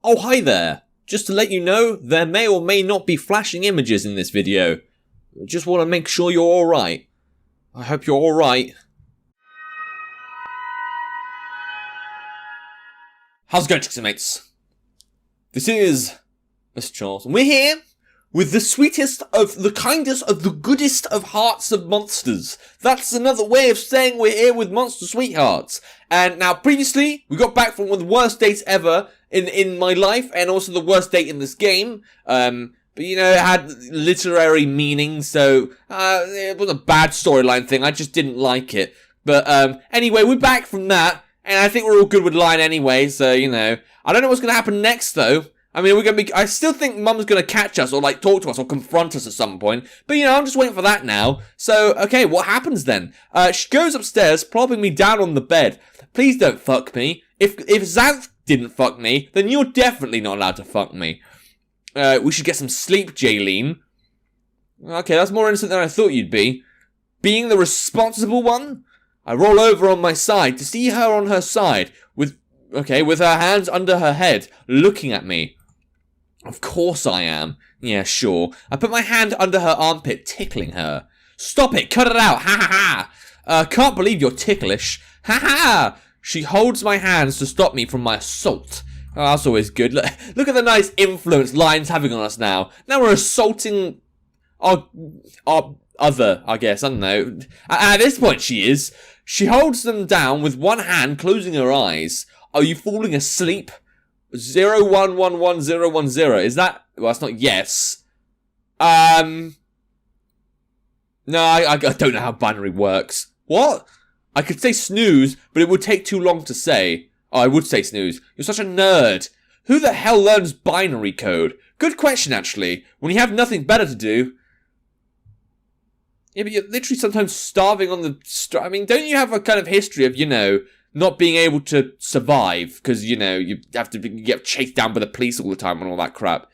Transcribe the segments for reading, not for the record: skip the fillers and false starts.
Oh, hi there. Just to let you know, there may or may not be flashing images in this video. Just want to make sure you're alright. I hope you're alright. How's it going, chicks and mates? This is Mrjacharles, and we're here with the sweetest of the kindest of the goodest of hearts of monsters. That's another way of saying we're here with monster sweethearts. And now previously, we got back from one of the worst dates ever in my life, and also the worst date in this game. But you know, it had literary meaning, so it was a bad storyline thing. I just didn't like it. But anyway, we're back from that, and I think we're all good with line anyway, so you know. I don't know what's going to happen next though. I mean, I still think Mum's gonna catch us, or like talk to us, or confront us at some point. But you know, I'm just waiting for that now. So, okay, what happens then? She goes upstairs, plopping me down on the bed. Please don't fuck me. If Xanth didn't fuck me, then you're definitely not allowed to fuck me. We should get some sleep, Jaylene. Okay, that's more innocent than I thought you'd be. Being the responsible one? I roll over on my side to see her on her side, with her hands under her head, looking at me. Of course I am. Yeah, sure. I put my hand under her armpit, tickling her. Stop it! Cut it out! Ha ha ha! Can't believe you're ticklish. Ha ha! She holds my hands to stop me from my assault. Oh, that's always good. Look at the nice influence Lion's having on us now. Now we're assaulting our other, I guess. I don't know. At this point she is. She holds them down with one hand, closing her eyes. Are you falling asleep? 0111010. Is that... Well, that's not yes. No, I don't know how binary works. What? I could say snooze, but it would take too long to say. Oh, I would say snooze. You're such a nerd. Who the hell learns binary code? Good question, actually. When you have nothing better to do. Yeah, but you're literally sometimes starving on the... I mean, don't you have a kind of history of, you know... not being able to survive because, you know, you have to get chased down by the police all the time and all that crap.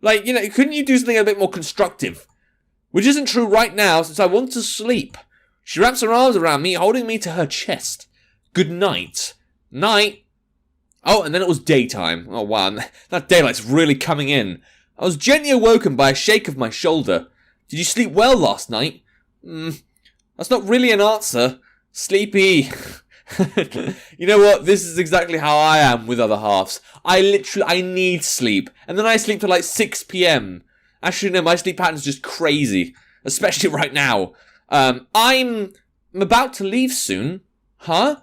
Like, you know, couldn't you do something a bit more constructive? Which isn't true right now since I want to sleep. She wraps her arms around me, holding me to her chest. Good night. Night. Oh, and then it was daytime. Oh, wow. That daylight's really coming in. I was gently awoken by a shake of my shoulder. Did you sleep well last night? That's not really an answer. Sleepy. You know what? This is exactly how I am with other halves. I need sleep. And then I sleep till like 6 p.m. Actually, no, my sleep pattern's just crazy. Especially right now. I'm about to leave soon. Huh?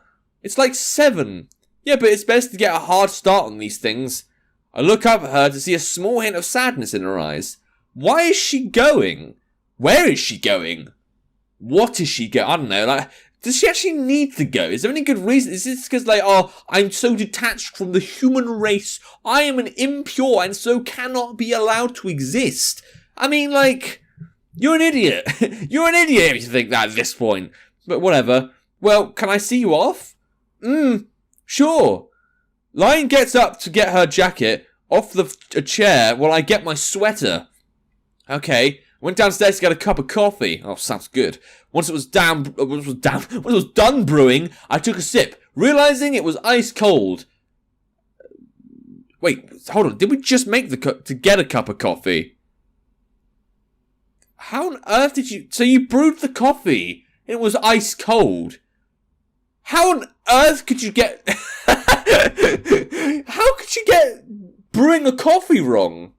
It's like 7. Yeah, but it's best to get a hard start on these things. I look up at her to see a small hint of sadness in her eyes. Why is she going? Where is she going? What is she going? I don't know, like... Does she actually need to go? Is there any good reason? Is this because, like, oh, I'm so detached from the human race, I am an impure and so cannot be allowed to exist? I mean, like, you're an idiot. You're an idiot if you think that at this point. But whatever. Well, can I see you off? Sure. Lion gets up to get her jacket off a chair while I get my sweater. Okay. Went downstairs to get a cup of coffee. Oh, sounds good. Once it was done brewing, I took a sip, realizing it was ice cold. Wait, hold on. Did we just make to get a cup of coffee? How on earth did you... So you brewed the coffee. It was ice cold. How on earth could you get... How could you get brewing a coffee wrong?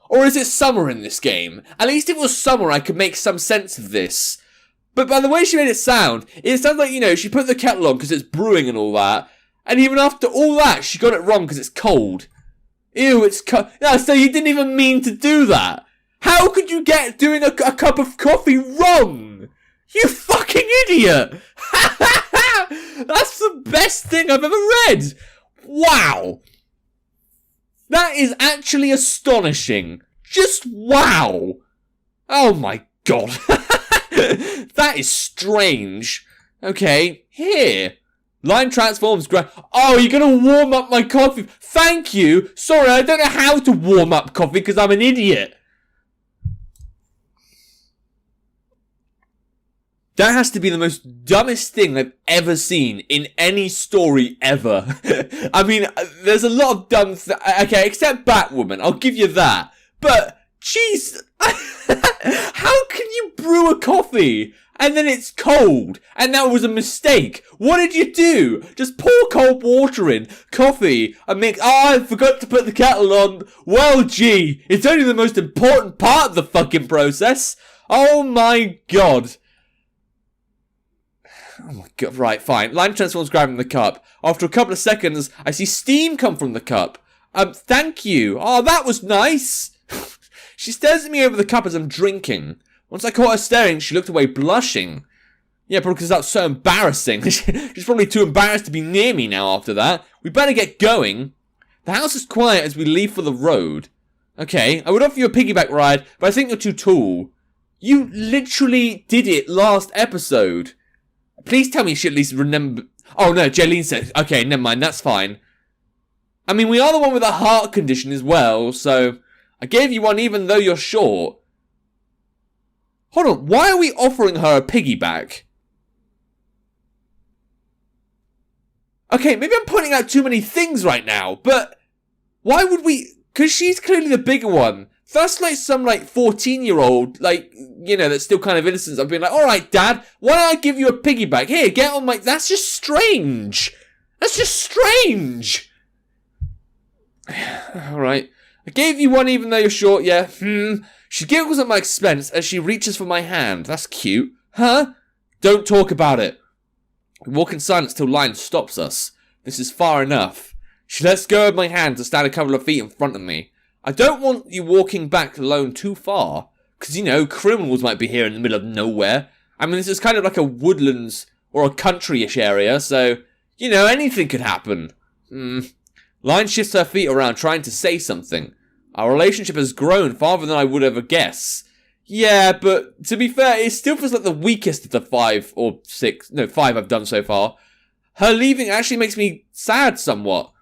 Or is it summer in this game? At least if it was summer, I could make some sense of this. But by the way she made it sounds like, you know, she put the kettle on because it's brewing and all that. And even after all that, she got it wrong because it's cold. Ew, it's cold. No, so you didn't even mean to do that. How could you get doing a cup of coffee wrong? You fucking idiot. That's the best thing I've ever read. Wow. That is actually astonishing. Just wow. Oh my god. That is strange. Okay, here. Line transforms. Oh, you're gonna warm up my coffee. Thank you. Sorry, I don't know how to warm up coffee because I'm an idiot. That has to be the most dumbest thing I've ever seen in any story ever. I mean, there's a lot of dumb okay, except Batwoman, I'll give you that. But, jeez, how can you brew a coffee and then it's cold and that was a mistake? What did you do? Just pour cold water in, coffee, and make, I forgot to put the kettle on. Well, gee, it's only the most important part of the fucking process. Oh my god. Oh my god, right, fine. Line transforms grabbing the cup. After a couple of seconds, I see steam come from the cup. Thank you. Oh, that was nice. She stares at me over the cup as I'm drinking. Once I caught her staring, she looked away blushing. Yeah, probably because that's so embarrassing. She's probably too embarrassed to be near me now after that. We better get going. The house is quiet as we leave for the road. Okay, I would offer you a piggyback ride, but I think you're too tall. You literally did it last episode. Please tell me she at least remember... Oh no, Jaylene said... Okay, never mind, that's fine. I mean, we are the one with a heart condition as well, so... I gave you one even though you're short. Hold on, why are we offering her a piggyback? Okay, maybe I'm pointing out too many things right now, but... Why would we... Because she's clearly the bigger one. That's like some, 14-year-old, that's still kind of innocent. I've been like, alright, Dad, why don't I give you a piggyback? Here, get on my... That's just strange. That's just strange. Alright. I gave you one even though you're short, yeah. She giggles at my expense as she reaches for my hand. That's cute. Huh? Don't talk about it. We walk in silence till Lion stops us. This is far enough. She lets go of my hand to stand a couple of feet in front of me. I don't want you walking back alone too far. Because, criminals might be here in the middle of nowhere. I mean, this is kind of like a woodlands or a country-ish area, so, anything could happen. Lion shifts her feet around, trying to say something. Our relationship has grown farther than I would ever guess. Yeah, but to be fair, it still feels like the weakest of the 5 I've done so far. Her leaving actually makes me sad somewhat.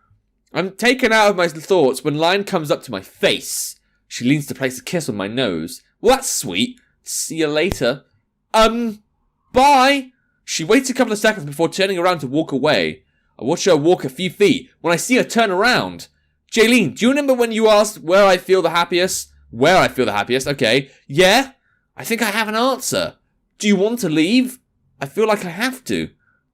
I'm taken out of my thoughts when Lion comes up to my face. She leans to place a kiss on my nose. Well, that's sweet. See you later. Bye. She waits a couple of seconds before turning around to walk away. I watch her walk a few feet when I see her turn around. Jaylene, do you remember when you asked where I feel the happiest? Where I feel the happiest, okay. Yeah? I think I have an answer. Do you want to leave? I feel like I have to.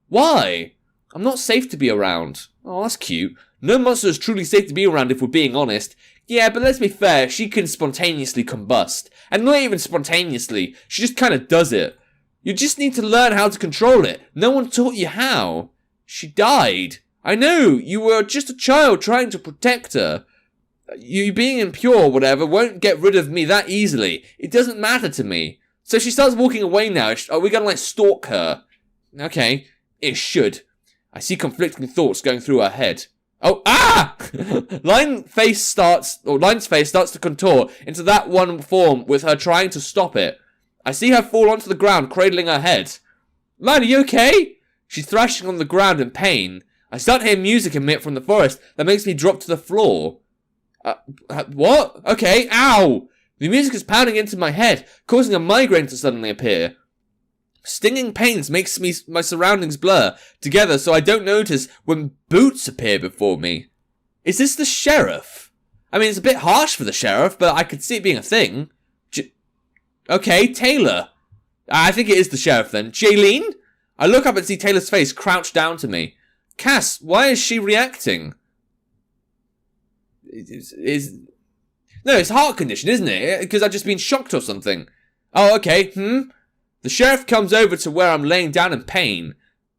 Why? I'm not safe to be around. Oh, that's cute. No monster is truly safe to be around if we're being honest. Yeah, but let's be fair, she can spontaneously combust. And not even spontaneously, she just kind of does it. You just need to learn how to control it. No one taught you how. She died. I know, you were just a child trying to protect her. You being impure or whatever won't get rid of me that easily. It doesn't matter to me. So she starts walking away now. Are we gonna stalk her? Okay, it should. I see conflicting thoughts going through her head. Oh, Line's face starts to contour into that one form with her trying to stop it. I see her fall onto the ground, cradling her head. Line, are you okay? She's thrashing on the ground in pain. I start hearing music emit from the forest that makes me drop to the floor. What? Okay, ow! The music is pounding into my head, causing a migraine to suddenly appear. Stinging pains makes my surroundings blur together so I don't notice when boots appear before me. Is this the sheriff? I mean, it's a bit harsh for the sheriff, but I could see it being a thing. Okay, Taylor. I think it is the sheriff then. Jaylene? I look up and see Taylor's face crouched down to me. Cass, why is she reacting? No, it's heart condition, isn't it? Because I've just been shocked or something. Oh, okay, The sheriff comes over to where I'm laying down in pain.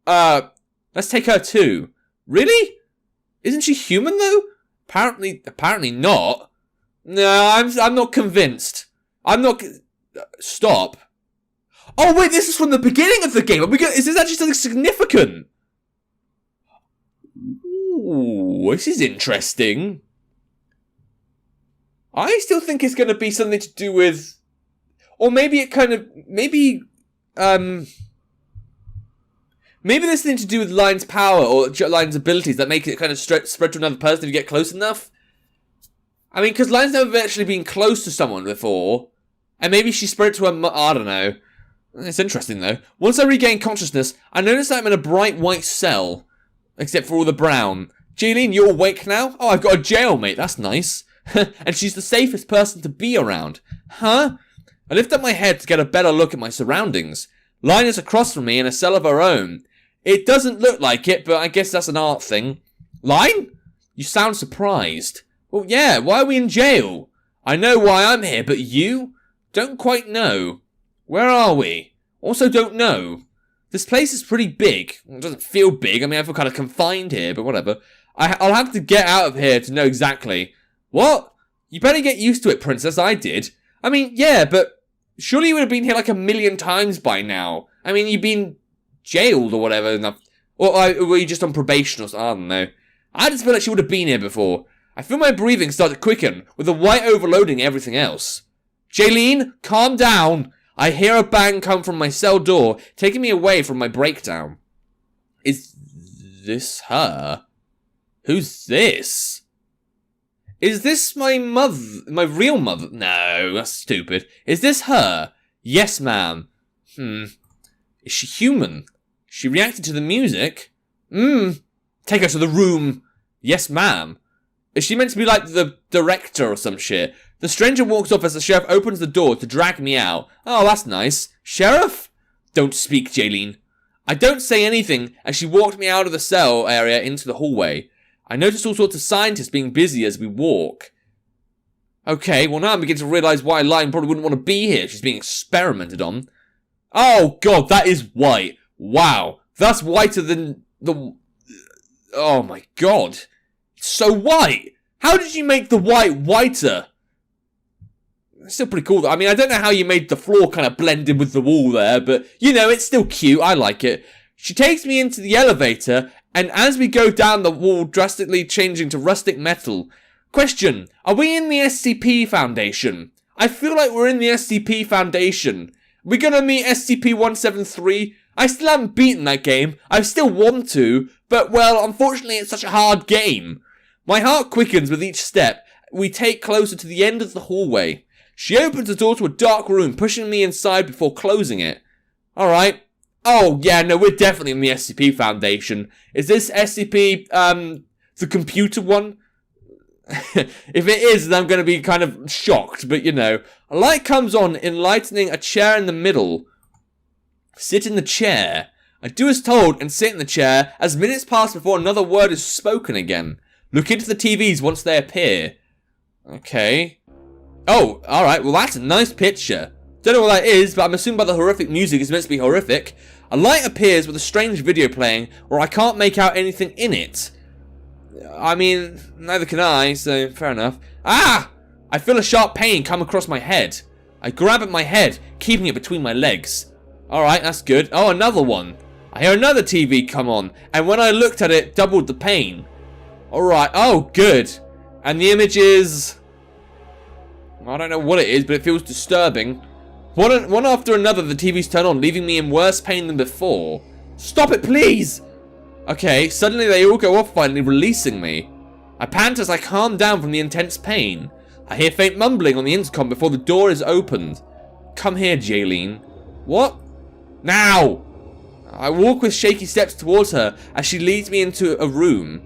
Let's take her too. Really? Isn't she human though? Apparently not. No, I'm not convinced. Stop. Oh wait, this is from the beginning of the game. Is this actually something significant? Ooh, this is interesting. I still think it's going to be something to do with... Or maybe it kind of... Maybe there's something to do with Lion's power or Lion's abilities that make it kind of spread to another person if you get close enough. I mean, because Lion's never actually been close to someone before. And maybe she spread it to her... I don't know. It's interesting, though. Once I regain consciousness, I notice that I'm in a bright white cell. Except for all the brown. Jaylene, you're awake now? Oh, I've got a jailmate. That's nice. And she's the safest person to be around. Huh? I lift up my head to get a better look at my surroundings. Line is across from me in a cell of her own. It doesn't look like it, but I guess that's an art thing. Line? You sound surprised. Well, yeah, why are we in jail? I know why I'm here, but you? Don't quite know. Where are we? Also don't know. This place is pretty big. It doesn't feel big. I mean, I feel kind of confined here, but whatever. I'll have to get out of here to know exactly. What? You better get used to it, Princess. I did. I mean, yeah, but surely you would have been here like 1,000,000 times by now. I mean, you've been jailed or whatever. Or were you just on probation or something? I don't know. I just feel like she would have been here before. I feel my breathing start to quicken, with the white overloading everything else. Jaylene, calm down. I hear a bang come from my cell door, taking me away from my breakdown. Is this her? Who's this? Is this my mother? My real mother? No, that's stupid. Is this her? Yes, ma'am. Is she human? She reacted to the music? Take her to the room. Yes, ma'am. Is she meant to be like the director or some shit? The stranger walks off as the sheriff opens the door to drag me out. Oh, that's nice. Sheriff? Don't speak, Jaylene. I don't say anything as she walked me out of the cell area into the hallway. I notice all sorts of scientists being busy as we walk. Okay, well now I'm beginning to realise why Line probably wouldn't want to be here. She's being experimented on. Oh god, that is white. Wow. That's whiter than the... Oh my god. It's so white. How did you make the white whiter? It's still pretty cool. I mean, I don't know how you made the floor kind of blend in with the wall there, but, you know, it's still cute. I like it. She takes me into the elevator, and as we go down the wall, drastically changing to rustic metal. Question, are we in the SCP Foundation? I feel like we're in the SCP Foundation. We're gonna meet SCP-173? I still haven't beaten that game. I still want to, but, well, unfortunately it's such a hard game. My heart quickens with each step. We take closer to the end of the hallway. She opens the door to a dark room, pushing me inside before closing it. Alright. Oh, yeah, no, we're definitely in the SCP Foundation. Is this SCP, the computer one? If it is, then I'm going to be kind of shocked, but you know. A light comes on, enlightening a chair in the middle. Sit in the chair. I do as told and sit in the chair as minutes pass before another word is spoken again. Look into the TVs once they appear. Okay. Oh, alright, well that's a nice picture. Don't know what that is, but I'm assuming by the horrific music it's meant to be horrific. A light appears with a strange video playing, where I can't make out anything in it. I mean, neither can I, so fair enough. Ah! I feel a sharp pain come across my head. I grab at my head, keeping it between my legs. Alright, that's good. Oh, another one. I hear another TV come on, and when I looked at it, doubled the pain. Alright, oh, good. And the image is... I don't know what it is, but it feels disturbing. One after another, the TVs turn on, leaving me in worse pain than before. Stop it, please! Okay, suddenly they all go off, finally releasing me. I pant as I calm down from the intense pain. I hear faint mumbling on the intercom before the door is opened. Come here, Jaylene. What? Now! I walk with shaky steps towards her as she leads me into a room.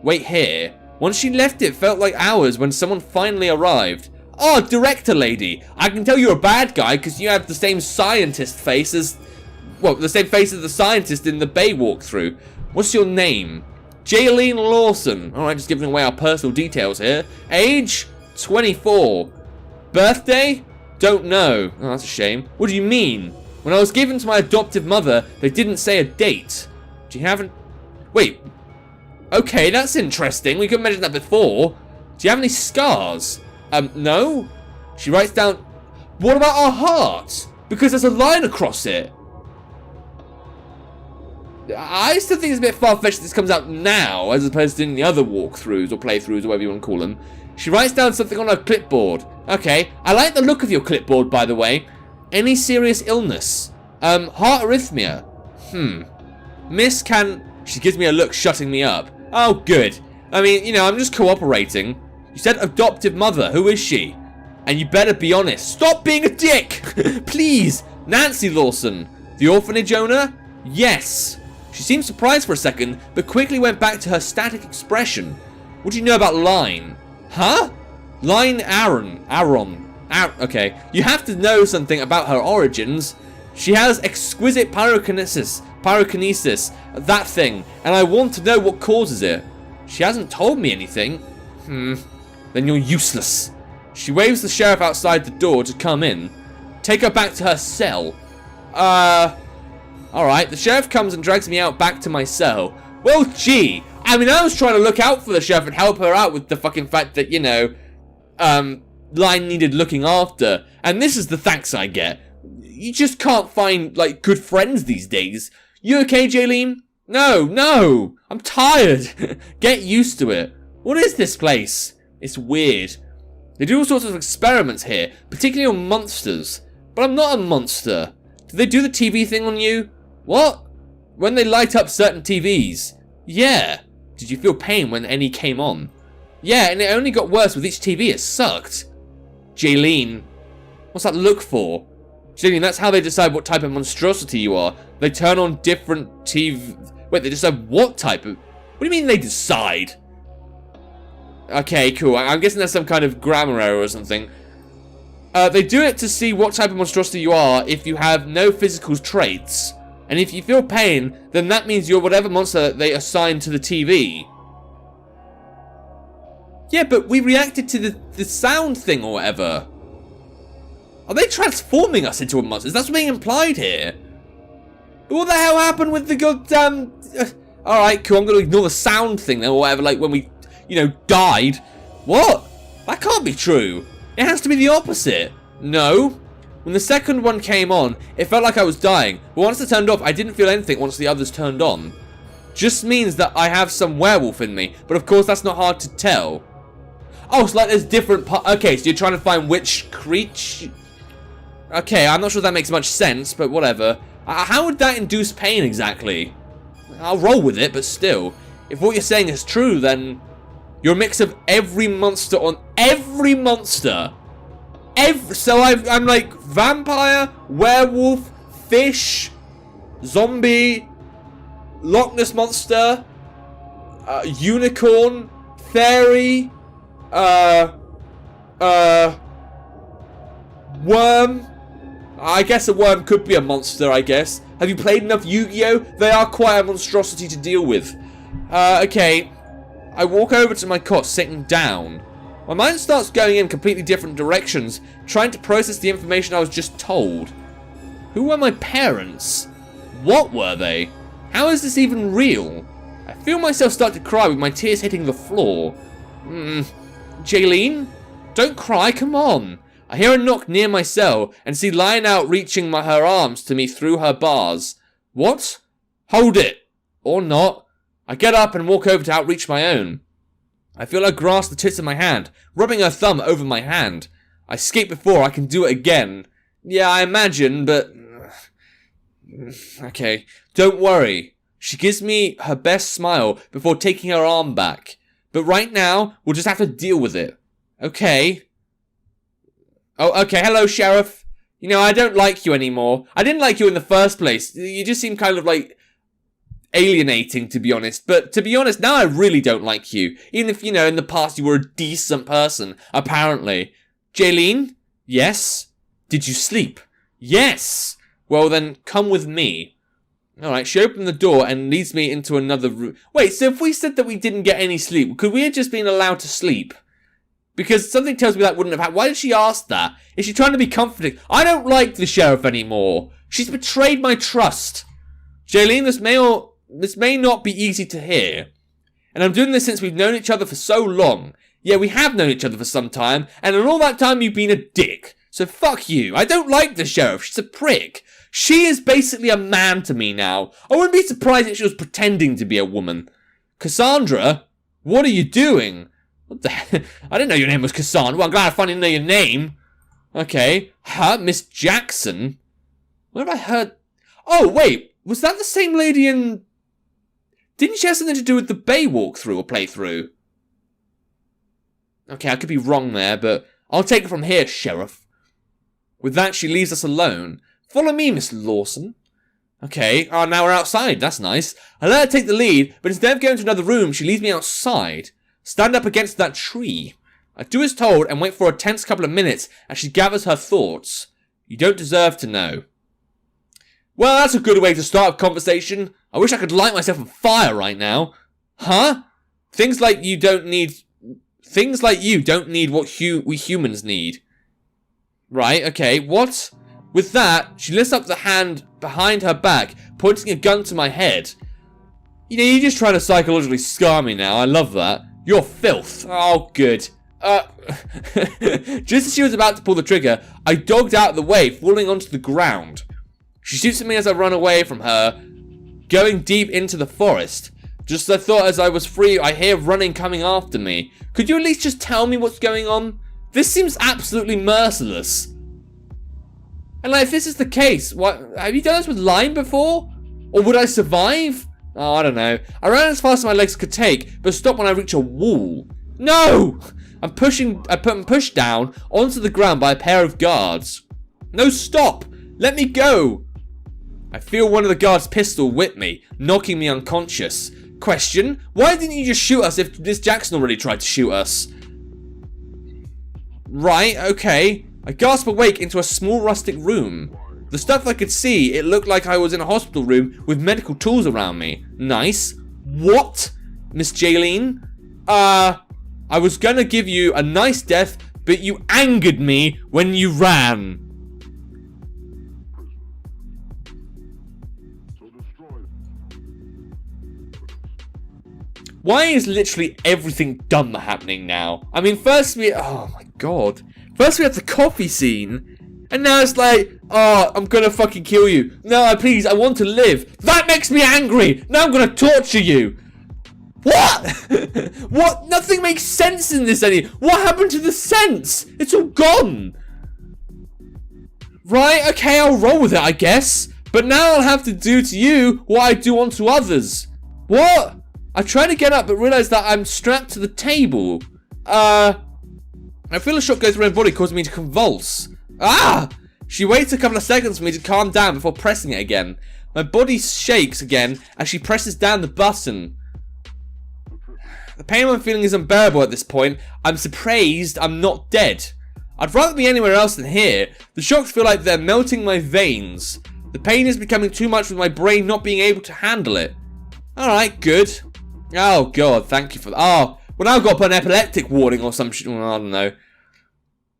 Wait here. Once she left, it felt like hours when someone finally arrived. Oh, director lady. I can tell you're a bad guy because you have the same scientist face as... Well, the same face as the scientist in the Bay walkthrough. What's your name? Jaylene Lawson. Alright, just giving away our personal details here. Age? 24. Birthday? Don't know. Oh, that's a shame. What do you mean? When I was given to my adoptive mother, they didn't say a date. Do you have an... Wait. Okay, that's interesting. We couldn't mention that before. Do you have any scars? No? She writes down... What about our heart? Because there's a line across it. I still think it's a bit far-fetched that this comes out now, as opposed to in the other walkthroughs or playthroughs or whatever you want to call them. She writes down something on her clipboard. Okay, I like the look of your clipboard, by the way. Any serious illness? Heart arrhythmia. Miss can... She gives me a look, shutting me up. Oh, good. I mean, you know, I'm just cooperating. You said adoptive mother. Who is she? And you better be honest. Stop being a dick! Please! Nancy Lawson, the orphanage owner? Yes. She seemed surprised for a second, but quickly went back to her static expression. What do you know about Line? Huh? Line Aaron. Okay. You have to know something about her origins. She has exquisite pyrokinesis, that thing, and I want to know what causes it. She hasn't told me anything. Then you're useless. She waves the sheriff outside the door to come in. Take her back to her cell. Alright, the sheriff comes and drags me out back to my cell. Well, gee, I mean, I was trying to look out for the sheriff and help her out with the fucking fact that, you know, Line needed looking after. And this is the thanks I get. You just can't find, like, good friends these days. You okay, Jaylene? No, I'm tired. Get used to it. What is this place? It's weird. They do all sorts of experiments here, particularly on monsters. But I'm not a monster. Did they do the TV thing on you? What? When they light up certain TVs? Yeah. Did you feel pain when any came on? Yeah, and it only got worse with each TV. It sucked. Jaylene. What's that look for? Jaylene, that's how they decide what type of monstrosity you are. They turn on different TV... Wait, they decide what type of... What do you mean they decide? Okay, cool. I'm guessing there's some kind of grammar error or something. They do it to see what type of monstrosity you are if you have no physical traits. And if you feel pain, then that means you're whatever monster they assign to the TV. Yeah, but we reacted to the sound thing or whatever. Are they transforming us into a monster? That's being implied here. What the hell happened with the goddamn... Alright, cool, I'm going to ignore the sound thing then or whatever, like when we, you know, died. What? That can't be true. It has to be the opposite. No. When the second one came on, it felt like I was dying. But once it turned off, I didn't feel anything once the others turned on. Just means that I have some werewolf in me. But of course, that's not hard to tell. Oh, it's like there's different parts. Okay, so you're trying to find which creature... Okay, I'm not sure that makes much sense, but whatever. How would that induce pain exactly? I'll roll with it, but still. If what you're saying is true, then... You're a mix of every monster on... Every monster! So I'm like vampire, werewolf, fish, zombie, Loch Ness monster, unicorn, fairy, worm. I guess a worm could be a monster, I guess. Have you played enough Yu-Gi-Oh? They are quite a monstrosity to deal with. Okay. I walk over to my cot, sitting down. My mind starts going in completely different directions, trying to process the information I was just told. Who were my parents? What were they? How is this even real? I feel myself start to cry with my tears hitting the floor. Jaylene? Don't cry, come on. I hear a knock near my cell and see Lion out reaching her arms to me through her bars. What? Hold it. Or not. I get up and walk over to outreach my own. I feel her grasp the tips of my hand, rubbing her thumb over my hand. I skate before I can do it again. Yeah, I imagine, but... Okay, don't worry. She gives me her best smile before taking her arm back. But right now, we'll just have to deal with it. Okay? Oh, okay, hello, Sheriff. You know, I don't like you anymore. I didn't like you in the first place. You just seem kind of like... alienating, to be honest. But to be honest, now I really don't like you. Even if, you know, in the past you were a decent person, apparently. Jaylene? Yes? Did you sleep? Yes! Well then, come with me. Alright, she opened the door and leads me into another room. Wait, so if we said that we didn't get any sleep, could we have just been allowed to sleep? Because something tells me that wouldn't have happened. Why did she ask that? Is she trying to be comforting? I don't like the sheriff anymore. She's betrayed my trust. Jaylene, this may not be easy to hear. And I'm doing this since we've known each other for so long. Yeah, we have known each other for some time, and in all that time you've been a dick. So fuck you. I don't like the sheriff. She's a prick. She is basically a man to me now. I wouldn't be surprised if she was pretending to be a woman. Cassandra? What are you doing? What the hell? I didn't know your name was Cassandra. Well, I'm glad I finally know your name. Okay. Huh? Miss Jackson? Where have I heard... Oh, wait. Was that the same lady in... Didn't she have something to do with the Bay walkthrough or playthrough? Okay, I could be wrong there, but I'll take it from here, Sheriff. With that, she leaves us alone. Follow me, Miss Lawson. Okay, now we're outside. That's nice. I let her take the lead, but instead of going to another room, she leads me outside. Stand up against that tree. I do as told and wait for a tense couple of minutes as she gathers her thoughts. You don't deserve to know. Well, that's a good way to start a conversation. I wish I could light myself on fire right now. Huh? Things like you don't need what we humans need. Right, okay, what? With that, she lifts up the hand behind her back, pointing a gun to my head. You know, you're just trying to psychologically scar me now. I love that. You're filth. Oh, good. Just as she was about to pull the trigger, I dogged out of the way, falling onto the ground. She shoots at me as I run away from her, going deep into the forest. Just as I thought as I was free, I hear running coming after me. Could you at least just tell me what's going on? This seems absolutely merciless. And like, if this is the case, what have you done this with Lime before? Or would I survive? Oh, I don't know. I ran as fast as my legs could take, but stopped when I reached a wall. No! I'm pushed down onto the ground by a pair of guards. No, stop! Let me go! I feel one of the guards' pistol whip me, knocking me unconscious. Question, why didn't you just shoot us if Miss Jackson already tried to shoot us? Right, okay. I gasp awake into a small rustic room. The stuff I could see, it looked like I was in a hospital room with medical tools around me. Nice. What? Miss Jaylene? I was gonna give you a nice death, but you angered me when you ran. Why is literally everything dumb happening now? I mean, first oh my god. First we had the coffee scene, and now it's like, oh, I'm gonna fucking kill you. No, please, I want to live. That makes me angry. Now I'm gonna torture you. What? What? Nothing makes sense in this anymore. What happened to the sense? It's all gone. Right, okay, I'll roll with it, I guess. But now I'll have to do to you what I do unto others. What? I try to get up, but realize that I'm strapped to the table. I feel a shock go through my body, causing me to convulse. Ah! She waits a couple of seconds for me to calm down before pressing it again. My body shakes again as she presses down the button. The pain I'm feeling is unbearable at this point. I'm surprised I'm not dead. I'd rather be anywhere else than here. The shocks feel like they're melting my veins. The pain is becoming too much with my brain not being able to handle it. Alright, good. Oh god, thank you for that. Oh, well now I've got to put an epileptic warning or some shit. Well, I don't know.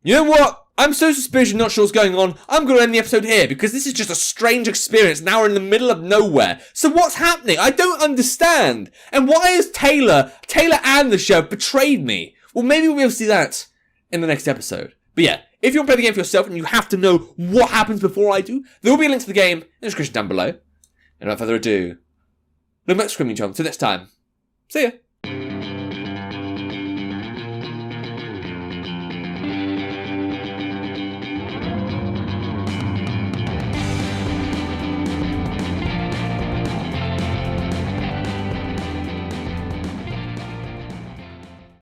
You know what? I'm so suspicious, not sure what's going on. I'm going to end the episode here because this is just a strange experience. Now we're in the middle of nowhere. So what's happening? I don't understand. And why is Taylor and the show betrayed me? Well, maybe we'll be able to see that in the next episode. But yeah, if you want to play the game for yourself and you have to know what happens before I do, there will be a link to the game in the description down below. And without further ado, no more screaming, John. Till next time. See ya.